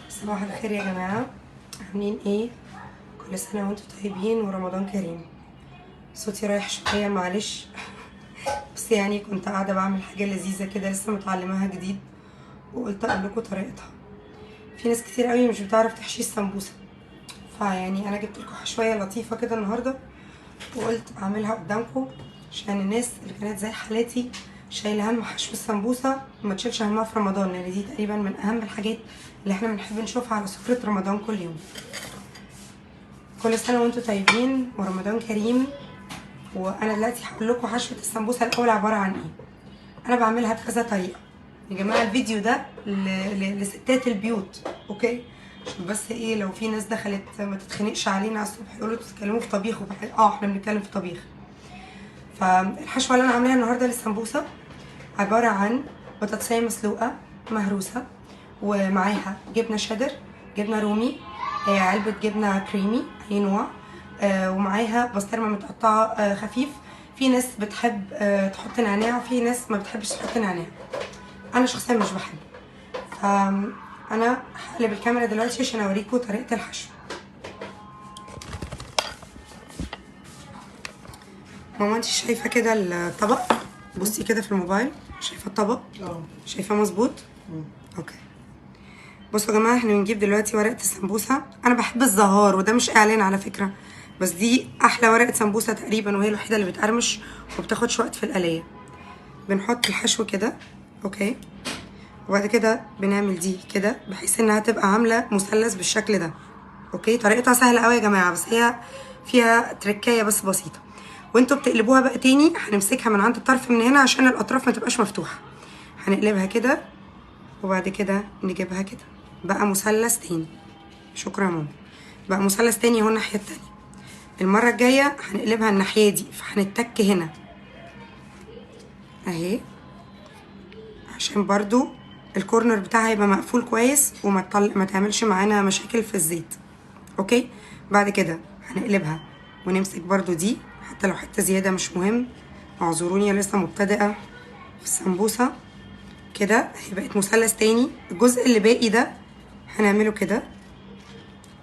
صباح الخير يا جماعة، عاملين ايه؟ كل سنة وانتم طيبين ورمضان كريم. صوتي رايح شوية معلش. بس يعني كنت قاعدة بعمل حاجة لذيذة كده لسه متعلماها جديد، وقلت اقول لكم طريقتها. في ناس كتير قوي مش بتعرف تحشي السمبوسة، فيعني انا جبت لكم حشوية لطيفة كده النهاردة، وقلت اعملها قدامكم عشان الناس اللي كانت زي حالاتي شايله هم حشو السمبوسه ما تشيلش همها في رمضان، لان دي تقريبا من اهم الحاجات اللي احنا بنحب نشوفها على سفره رمضان كل يوم. كل سنه وانتم طيبين ورمضان كريم. وانا دلوقتي هقول لكم حشوه السمبوسه الاول عباره عن ايه. انا بعملها بكذا طريقه يا جماعه. الفيديو ده لستات البيوت، اوكي؟ عشان بس ايه، لو في ناس دخلت ما تتخنقش علينا على الصبح يقولوا تتكلموا في طبيخ احنا بنتكلم في طبيخ. فالحشوه اللي انا عاملاها النهارده للسمبوسه عباره عن بطاطسيه مسلوقه مهروسه، ومعاها جبنه شيدر، جبنه رومي، علبه جبنه كريمي اي نوع، ومعاها بسطرمه متقطعه خفيف. في ناس بتحب تحط نعناع، وفي ناس ما بتحبش تحط نعناع. انا شخصيا مش بحب. انا هقلب الكاميرا دلوقتي عشان اوريكم طريقه الحشو. ماما انت شايفه كده الطبق؟ بصي كده في الموبايل، شايفه الطبق؟ شايفاه مظبوط؟ اوكي. بصوا يا جماعه، احنا بنجيب دلوقتي ورقه السمبوسه. انا بحب الزهار، وده مش اعلان على فكره، بس دي احلى ورقه سمبوسه تقريبا، وهي الوحيده اللي بتقرمش وبتاخدش وقت في القليه. بنحط الحشو كده، اوكي، وبعد كده بنعمل دي كده بحيث انها تبقى عامله مثلث بالشكل ده. اوكي، طريقتها سهله قوي يا جماعه، بس هي فيها تركايه بس بسيطه. وانتوا بتقلبوها بقى تاني هنمسكها من عند الطرف من هنا عشان الاطراف ما تبقاش مفتوحه. هنقلبها كده، وبعد كده نجيبها كده بقى مثلث تاني. شكرا يا ماما. بقى مثلث تاني اهو الناحيه التانيه. المره الجايه هنقلبها الناحيه دي، فهنتك هنا عشان برضو الكورنر بتاعها يبقى مقفول كويس ما تعملش معانا مشاكل في الزيت. اوكي، بعد كده هنقلبها ونمسك برضو دي، حتى لو حته زياده مش مهم، اعذروني لسه مبتدئه في السمبوسه. كده هي بقت مثلث تاني. الجزء اللي باقي ده هنعمله كده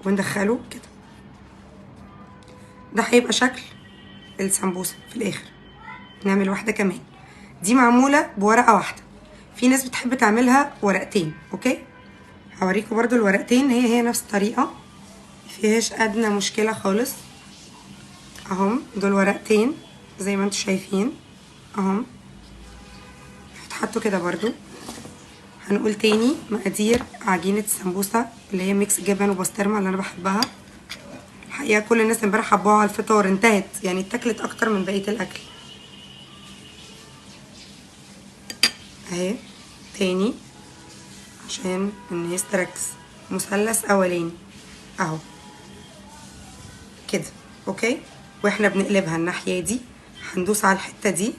وندخله كده. ده هيبقى شكل السمبوسه في الاخر. نعمل واحده كمان، دي معموله بورقه واحده، في ناس بتحب تعملها ورقتين. اوكي، هوريكم برضو الورقتين، هي نفس الطريقه، مفيهاش ادنى مشكله خالص. اهم دول ورقتين زي ما انتم شايفين اهم، هيتحطوا كده برضو. هنقول تاني مقادير عجينه السمبوسه اللي هي ميكس جبن وبسطرمه اللي انا بحبها. الحقيقه كل الناس امبارح حبوها على الفطار، انتهت يعني اتاكلت اكتر من بقيه الاكل. اهي تاني عشان الناس تركز. مثلث اولاني اهو كده، اوكي. واحنا بنقلبها الناحيه دي هندوس على الحته دي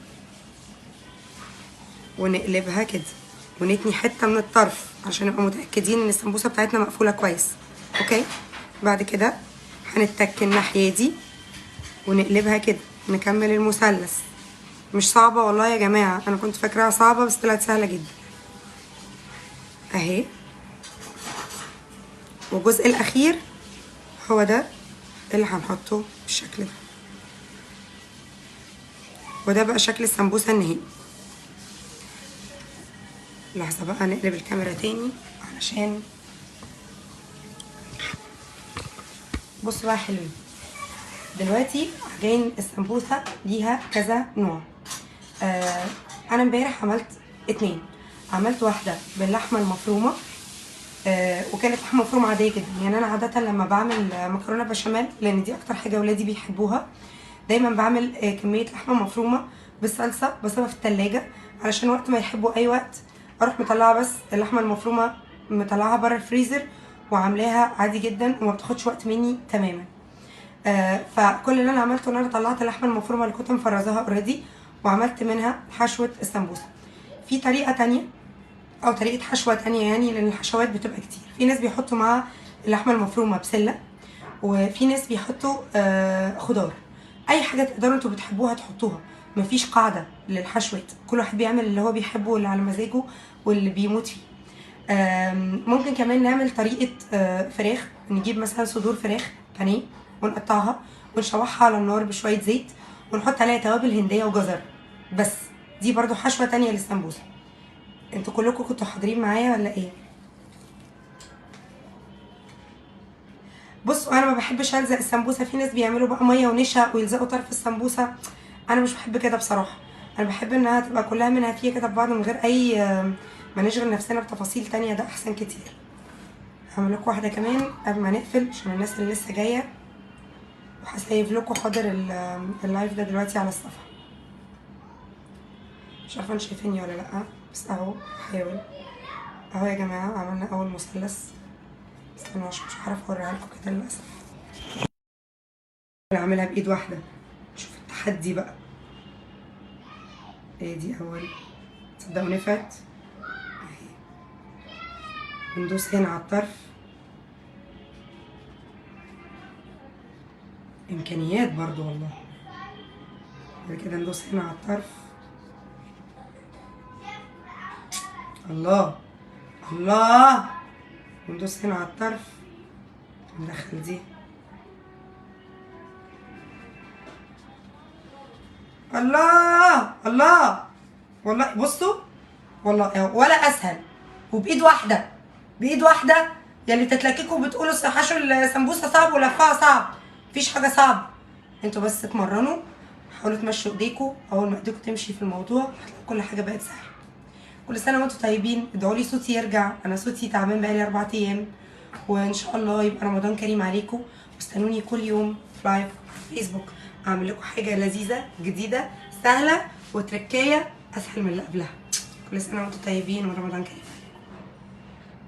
ونقلبها كده، ونتني حته من الطرف عشان نبقى متاكدين ان السمبوسه بتاعتنا مقفوله كويس. اوكي، بعد كده هنتك الناحيه دي ونقلبها كده، نكمل المثلث. مش صعبه والله يا جماعه، انا كنت فاكراها صعبه بس طلعت سهله جدا اهي. والجزء الاخير هو ده اللي هنحطه بالشكل ده، وده بقى شكل السمبوسه النهائي. لحظه بقى نقلب الكاميرا تاني علشان بصوا بقى حلوين. دلوقتي عجين السمبوسه ليها كذا نوع. انا امبارح عملت اتنين. عملت واحده باللحمه المفرومه، وكانت لحمه مفرومه عاديه جدا. يعني انا عاده لما بعمل مكرونه بشاميل، لان دي اكتر حاجه ولادي بيحبوها، دايما بعمل كميه لحمه مفرومه بالصلصه بسيبها في التلاجة علشان وقت ما يحبوا اي وقت اروح مطلعه بس اللحمه المفرومه، مطلعها بره الفريزر وعاملاها عادي جدا وما بتاخدش وقت مني تماما. فكل اللي انا عملته ان انا طلعت اللحمه المفرومه اللي كنت مفرزاها اوريدي وعملت منها حشوه السمبوسه. في طريقه تانية او طريقه حشوه تانية، يعني لان الحشوات بتبقى كتير. في ناس بيحطوا مع اللحمه المفرومه بسله، وفي ناس بيحطوا خضار. اي حاجه تقدروا انتوا بتحبوها تحطوها، مفيش قاعده للحشوات، كل واحد بيعمل اللي هو بيحبه واللي على مزاجه واللي بيموت فيه. ممكن كمان نعمل طريقه فراخ، نجيب مثلا صدور فراخ بانيه ونقطعها ونشوحها على النار بشويه زيت ونحط عليها توابل هنديه وجزر بس. دي برضو حشوه تانية للسمبوسه. انتوا كلكم كنتوا حاضرين معايا ولا ايه؟ بصوا انا ما بحبش الزق السمبوسه، في ناس بيعملوا بقى ميه ونشا ويلزقوا طرف السمبوسه، انا مش بحب كده بصراحه. انا بحب انها تبقى كلها منها فيها كده في بعض من غير اي ما نشغل نفسنا بتفاصيل تانية، ده احسن كتير. هعمل لكم واحده كمان قبل ما نقفل عشان الناس اللي لسه جايه، وهسيف لكم حاضر اللايف ده دلوقتي على الصفحه. مش عارفه انتوا شايفيني ولا لا، بس اهو بحاول. اهو يا جماعه عملنا اول مثلث، استنوا عشان مش هعرف اوريها لكم كده للاسف. اعملها بايد واحده، شوف التحدي بقى. ايه دي اول، تصدقوا نفعت اهي. وندوس هنا على الطرف، امكانيات برضو والله. بعد كده ندوس هنا على الطرف، الله الله، وندوس هنا على الطرف، ندخل دي، الله الله. والله بصوا والله ولا اسهل، وبايد واحده، بايد واحده. يلي تتلككوا بتقولوا حشو السمبوسه صعب ولفها صعب، مفيش حاجه صعبه. انتوا بس اتمرنوا، حاولوا تمشوا ايديكوا، اول ما ايديكوا تمشي في الموضوع هتلاقوا كل حاجه بقت سهله. كل سنه وانتم طيبين، ادعوا لي صوتي يرجع، انا صوتي تعبان بقالي 4 ايام، وان شاء الله يبقى رمضان كريم عليكم. واستنوني كل يوم في لايف فيسبوك، اعمل لكم حاجه لذيذه جديده سهله وتركيه اسهل من اللي قبلها. كل سنه وانتم طيبين ورمضان كريم.